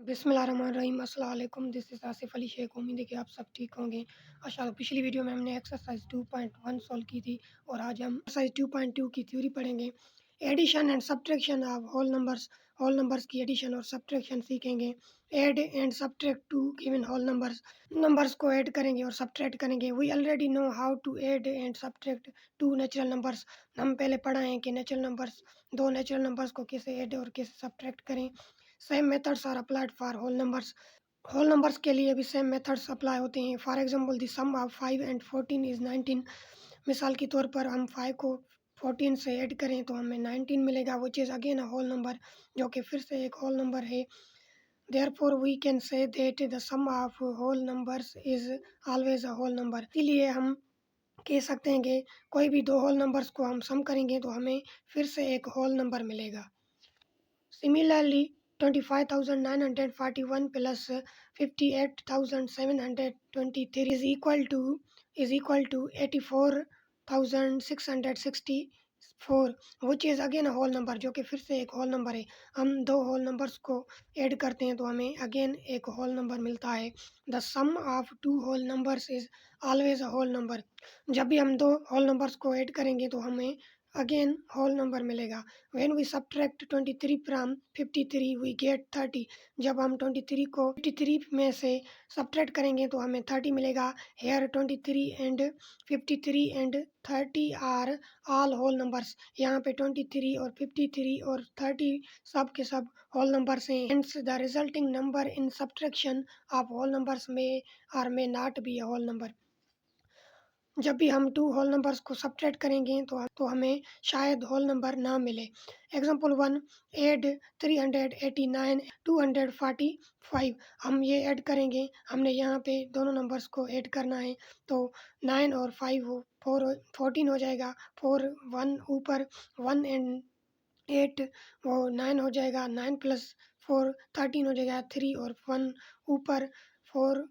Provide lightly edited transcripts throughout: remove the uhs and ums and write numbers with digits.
बिस्मिल्लाहिर्रहमानिर्रहीम। अस्सलाम वालेकुम। This is Asif Ali Sheikh. उम्मीद है कि आप सब ठीक होंगे। पिछली वीडियो में हमने एक्सरसाइज 2.1 सॉल्व की थी और आज हम एक्सरसाइज 2.2 की थ्योरी पढ़ेंगे। Addition and subtraction of whole numbers की एडिशन और सब्ट्रैक्शन सीखेंगे। Add and subtract two given whole numbers को ऐड करेंगे और सब्ट्रैक्ट करेंगे। We already know how to add and subtract two natural numbers. हम पहले पढ़ा है कि दो नेचुरल नंबर्स को कैसे ऐड और कैसे सब्ट्रैक्ट करें। Same methods are applied for whole numbers के लिए भी सेम मेथड्स अप्लाई होते हैं। For example the sum of 5 and 14 is 19। मिसाल के तौर पर हम 5 को 14 से ऐड करें तो हमें 19 मिलेगा, which is again a whole number, जो कि फिर से एक होल नंबर है। Therefore we can say that the sum of whole numbers is always a whole number. इसीलिए हम कह सकते हैं कि कोई भी दो होल नंबर्स को हम सम करेंगे तो हमें फिर से एक होल नंबर मिलेगा। Similarly, 25,941 plus 58,723 is equal to 84,664, which is again a whole number, जो कि फिर से एक होल नंबर है। हम दो होल नंबर्स को ऐड करते हैं तो हमें अगेन एक होल नंबर मिलता है। The sum of two whole numbers is always a whole number. जब भी हम दो होल नंबर्स को ऐड करेंगे तो हमें अगेन होल नंबर मिलेगा। When we subtract 23 from 53 we get 30। जब हम 23 को 53 में से सब्ट्रैक्ट करेंगे तो हमें 30 मिलेगा। Here 23 and 53 and 30 are all whole numbers। यहाँ पे 23 और 53 और 30 सब के सब होल नंबर्स हैं। Hence the resulting number in subtraction of whole numbers may or may not be a whole number। जब भी हम टू होल नंबर्स को सब्ट्रैक्ट करेंगे तो हमें शायद होल नंबर ना मिले। Example 1, add 389 245। हम ये ऐड करेंगे, हमने यहाँ पे दोनों नंबर्स को ऐड करना है तो 9 और 5 14 हो जाएगा। 4 1 ऊपर 1 एंड 8 वो 9 हो जाएगा। 9 + 4 13 हो जाएगा। 3 और 1 ऊपर 4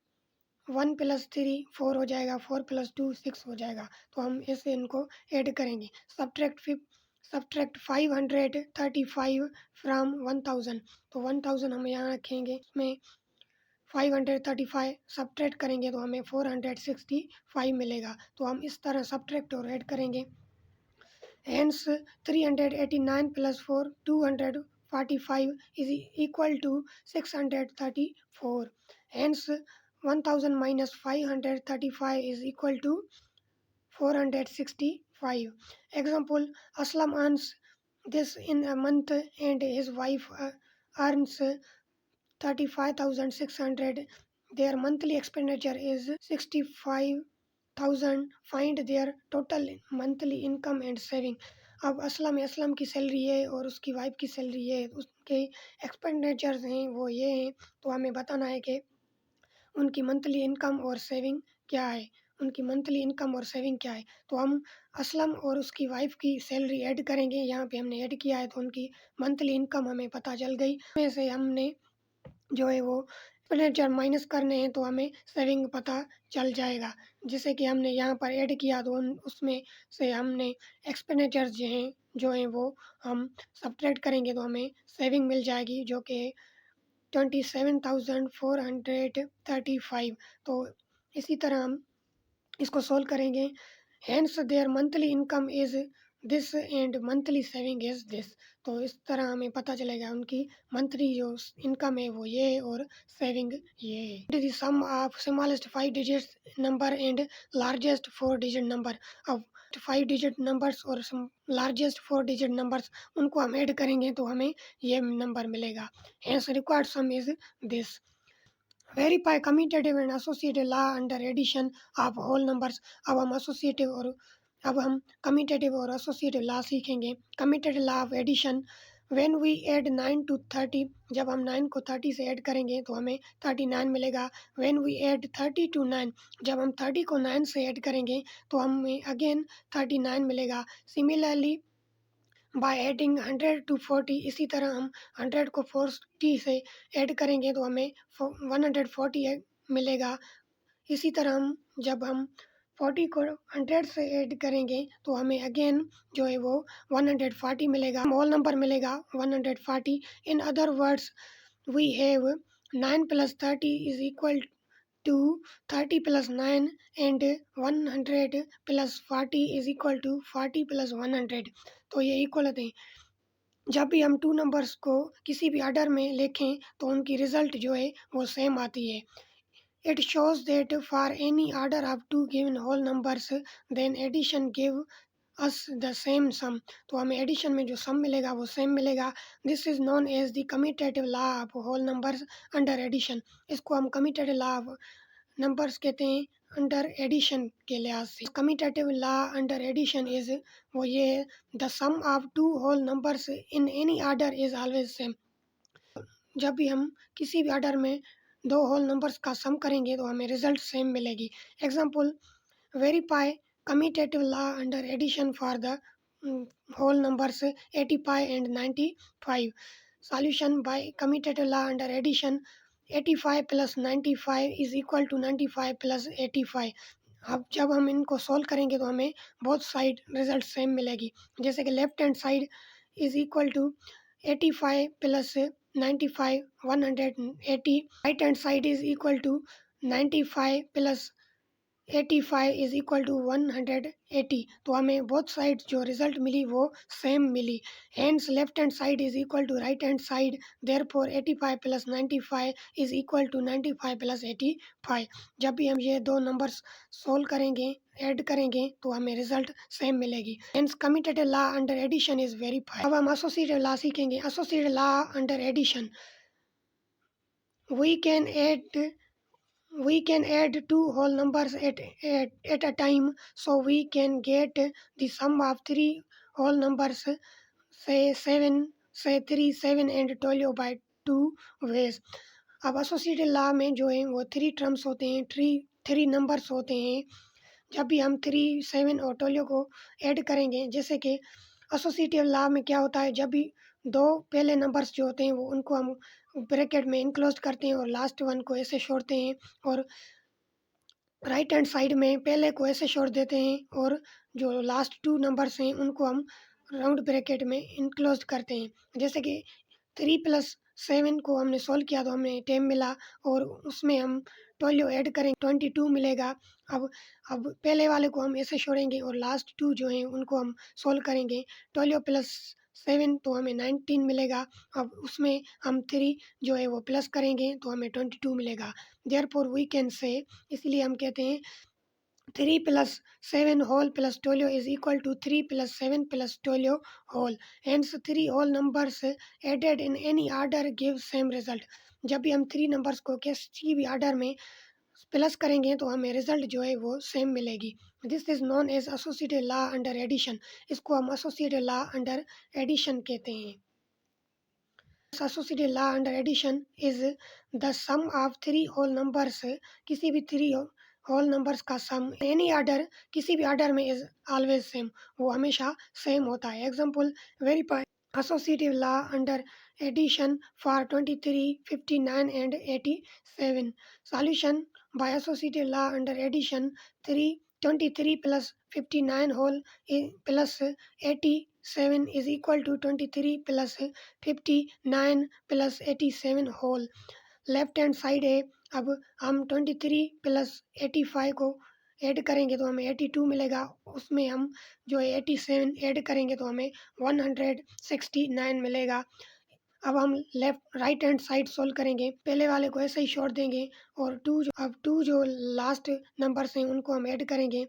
1 + 3 4 हो जाएगा। 4 + 2 6 हो जाएगा। तो हम ऐसे इनको ऐड करेंगे। Subtract 535 from 1000। तो 1000 हम यहाँ रखेंगे, इसमें 535 सब्ट्रैक्ट करेंगे तो हमें 465 मिलेगा। तो हम इस तरह सब्ट्रैक्ट और ऐड करेंगे। Hence 389 + 4 245 is equal to 634। Hence 1000 minus 535 is equal to 465। Example, Aslam earns this in a month and his wife earns 35,600. Their monthly expenditure is 65,000। Find their total monthly income and saving। अब असलम की salary है और उसकी wife की salary है, उसके expenditures हैं वो ये हैं। तो हमें बताना है कि उनकी मंथली इनकम और सेविंग क्या है। तो हम असलम और उसकी वाइफ की सैलरी ऐड करेंगे। यहाँ पे हमने ऐड किया है तो उनकी मंथली इनकम हमें पता चल गई। में से हमने जो है वो एक्सपेंडिचर माइनस करने हैं तो हमें सेविंग पता चल जाएगा। जैसे कि हमने यहाँ पर ऐड किया तो उसमें से हमने एक्सपेंडिचर जो हैं वो हम सब्ट्रैक्ट करेंगे तो हमें सेविंग मिल जाएगी, जो कि 27,435। तो इसी तरह हम इसको सोल्व करेंगे। Hence their monthly income is this and monthly saving is this। तो इस तरह हमें पता चलेगा उनकी मंथली जो इनकम है वो ये है और सेविंग ये है। The sum of smallest 5 digit number and largest 4 digit number. अब 5 डिजिट नंबर्स और लार्जेस्ट 4 डिजिट नंबर्स उनको हम ऐड करेंगे तो हमें ये नंबर मिलेगा। Hence required sum is this। Verify commutative and associative law under addition of whole numbers. अब हम कम्यूटेटिव और एसोसिएटिव लॉ सीखेंगे। Commutative law of addition, when we add 9 to 30। जब हम 9 को 30 से ऐड करेंगे तो हमें 39 मिलेगा। When we add 30 to 9। जब हम 30 को 9 से ऐड करेंगे तो हमें अगेन 39 मिलेगा। Similarly by adding 100 to 40। इसी तरह हम 100 को 40 से ऐड करेंगे तो हमें 140 मिलेगा। इसी तरह जब हम 40 को 100 से ऐड करेंगे तो हमें अगेन जो है वो 140 मिलेगा, होल नंबर मिलेगा 140। In other words we have 9 plus 30 is equal to 30 plus 9 and 100 plus 40 is equal to 40 plus 100। तो ये इक्वल होते हैं। जब भी हम टू नंबर्स को किसी भी ऑर्डर में लिखें तो उनकी रिजल्ट जो है वो सेम आती है। It shows that for any order of two given whole numbers then addition give us the same sum. तो हमें एडिशन में जो सम मिलेगा वो सेम मिलेगा। This is known as the commutative law of whole numbers under addition. इसको हम commutative law of numbers कहते हैं अंडर एडिशन के लिहाज से। Commutative law under addition is वो ये है, the sum of two whole numbers in any order is always same. जब भी हम किसी भी ऑर्डर में दो होल नंबर्स का सम करेंगे तो हमें रिजल्ट सेम मिलेगी। Example, verify commutative law under addition for the whole numbers 85 and 95। solution by commutative law under addition, 85 plus 95 is equal to 95 plus 85। अब जब हम इनको सॉल्व करेंगे तो हमें बोथ साइड रिजल्ट सेम मिलेगी। जैसे कि left hand side is equal to 85 plus 95 180, right hand side is equal to 95 plus 85 is equal to 180। तो हमें बोथ साइड जो रिजल्ट मिली वो सेम मिली। Hence left hand side is equal to right hand side, therefore 85 plus 95 is equal to 95 plus 85। जब भी हम ये दो नंबर्स सोल्व करेंगे, ऐड करेंगे तो हमें रिजल्ट सेम मिलेगी। Hence commutative law under addition is verified. अब हम एसोसिएटिव लॉ सीखेंगे। Associative law under addition, we can add we can add two whole numbers at a time, so we can get the sum of three whole numbers, say 7, say 3, 7 and 12 by two ways। अब associative law में जो है वो three terms होते हैं, three numbers होते हैं। जब भी हम 3, 7 और 12 को ऐड करेंगे, जैसे कि एसोसिएटिव लॉ में क्या होता है, जब भी दो पहले नंबर्स जो होते हैं वो उनको हम ब्रैकेट में इनक्लोज करते हैं और लास्ट वन को ऐसे छोड़ते हैं, और राइट हैंड साइड में पहले को ऐसे छोड़ देते हैं और जो लास्ट टू नंबर्स हैं उनको हम राउंड ब्रैकेट में इनक्लोज करते हैं। जैसे कि 3 प्लस 7 को हमने सॉल्व किया तो हमें 10 मिला, और उसमें हम 12 ऐड करेंगे 22 मिलेगा। अब पहले वाले को हम ऐसे छोड़ेंगे और लास्ट टू जो हैं उनको हम सॉल्व करेंगे। 12 प्लस 7 तो हमें 19 मिलेगा। अब उसमें हम 3 जो है वो प्लस करेंगे तो हमें 22 मिलेगा। देयरफॉर वी कैन से, इसलिए हम कहते हैं 3 plus 7 whole plus 12 is equal to 3 plus 7 plus 12 whole. Hence 3 whole numbers added in any order give same result. जब भी हम 3 नंबर्स को किसी भी ऑर्डर में प्लस करेंगे तो हमें रिजल्ट जो है वो सेम मिलेगी। This is known as associative law under addition. इसको हम एसोसिएटिव लॉ अंडर एडिशन कहते हैं। Associative law under addition is the sum of three whole numbers, किसी भी थ्री होल नंबर्स का सम एनी ऑर्डर, किसी भी ऑर्डर में इज ऑलवेज सेम, वो हमेशा सेम होता है। Example, verify associative law under addition for 23, 59 and 87। Solution by associative law under addition, 23 plus 59 whole plus 87 is equal to 23 plus 59 plus 87 whole। Left hand side है। अब हम 23 plus 85 को add करेंगे तो हमें 82 मिलेगा। उसमें हम जो है 87 ऐड करेंगे तो हमें 169 मिलेगा। अब हम left right hand side solve करेंगे, पहले वाले को ऐसे ही छोड़ देंगे और टू जो लास्ट नंबर्स हैं उनको हम ऐड करेंगे।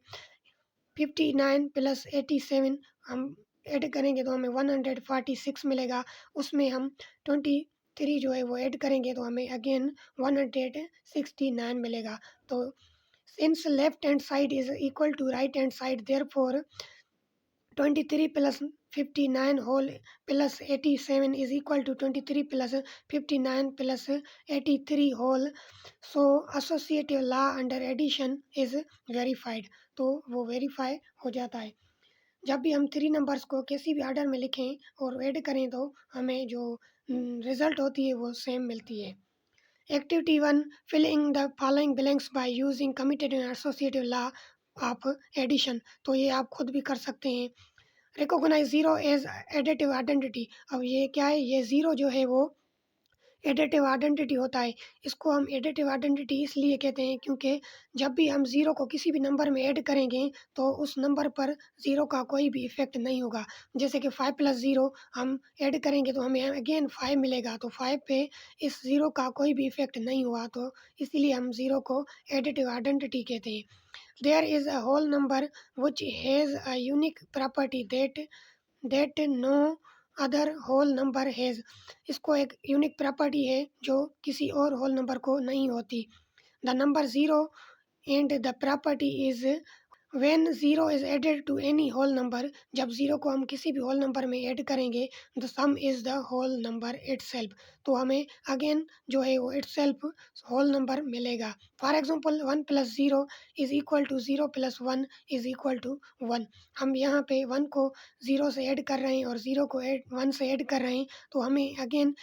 59 प्लस 87 हम ऐड करेंगे तो हमें 146 मिलेगा। उसमें हम 23 जो है वो ऐड करेंगे तो हमें अगेन 169 मिलेगा। तो since left hand side is equal to right hand side, therefore 23 plus 59 whole plus 87 is equal to 23 plus 59 plus 83 whole। So associative law under addition is verified। तो वो वेरीफाई हो जाता है। जब भी हम थ्री नंबर्स को किसी भी ऑर्डर में लिखें और ऐड करें तो हमें जो रिजल्ट होती है वो सेम मिलती है। Activity 1, filling the following blanks by using commutative and associative law of addition. तो ये आप खुद भी कर सकते हैं। Recognise zero as additive identity. अब ये क्या है, ये ज़ीरो जो है वो एडिटिव आइडेंटिटी होता है। इसको हम एडिटिव आइडेंटिटी इसलिए कहते हैं क्योंकि जब भी हम ज़ीरो को किसी भी नंबर में ऐड करेंगे तो उस नंबर पर ज़ीरो का कोई भी इफ़ेक्ट नहीं होगा। जैसे कि 5 + 0 हम ऐड करेंगे तो हमें अगेन 5 मिलेगा, तो 5 पे इस ज़ीरो का कोई भी इफ़ेक्ट नहीं हुआ, तो इसीलिए हम ज़ीरो को एडिटिव आइडेंटिटी कहते हैं। There is a whole number which has a unique property that no other whole number has. इसको एक यूनिक प्रॉपर्टी है जो किसी और होल नंबर को नहीं होती। The number zero and the property is when zero is added to any whole number, जब ज़ीरो को हम किसी भी होल नंबर में ऐड करेंगे, the sum is the whole number itself, तो हमें अगेन जो है वो itself होल नंबर मिलेगा। For example 1 + 0 is equal to 0 + 1 is equal to 1। हम यहाँ पे 1 को 0 से ऐड कर रहे हैं और 0 को 1 से ऐड कर रहे हैं, तो हमें अगेन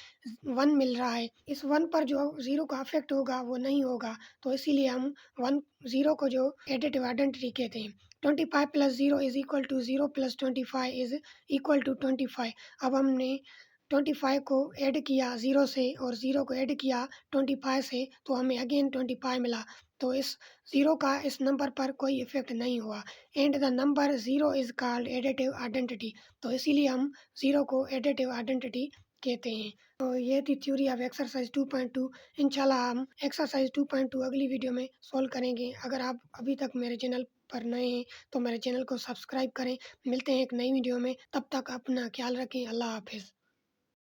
1 मिल रहा है। इस 1 पर जो 0 का अफेक्ट होगा वो नहीं होगा, तो इसीलिए हम 0 को जो एडिटिव आइडेंटिटी कहते हैं। 25 + 0 is equal to 0 + 25 is equal to 25। अब हमने 25 को ऐड किया 0 से और 0 को ऐड किया 25 से, तो हमें अगेन 25 मिला। तो इस 0 का इस नंबर पर कोई इफ़ेक्ट नहीं हुआ। And the number 0 is called additive identity, तो इसीलिए हम 0 को एडिटिव आइडेंटिटी कहते हैं। तो ये थी थ्योरी ऑफ एक्सरसाइज 2.2। इंशाल्लाह हम एक्सरसाइज 2.2 अगली वीडियो में सॉल्व करेंगे। अगर आप अभी तक मेरे चैनल पर नए हैं तो मेरे चैनल को सब्सक्राइब करें। मिलते हैं एक नई वीडियो में, तब तक अपना ख्याल रखें। अल्लाह हाफिज़।